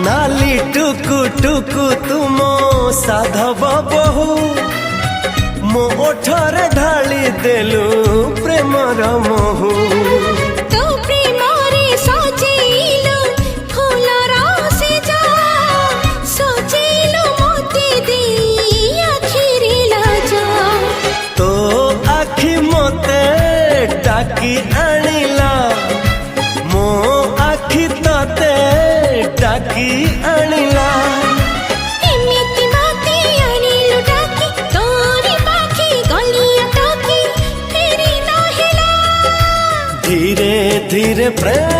नाली टुकु टुकु तुमो साधव बहु मो ओठरे ढाली देलु प्रेमर महू तो प्रेमरे सजेइलो फूलर सेजा सजेइलो मोते देई आखिरे लाजा तो आखि मोते डाकी आनिला मो आखि तते डाकी आनिला एमिति बाते आनिलो डाकी तोरी पाखी गलिया ताकी तेरी ना हिला धीरे धीरे प्रेम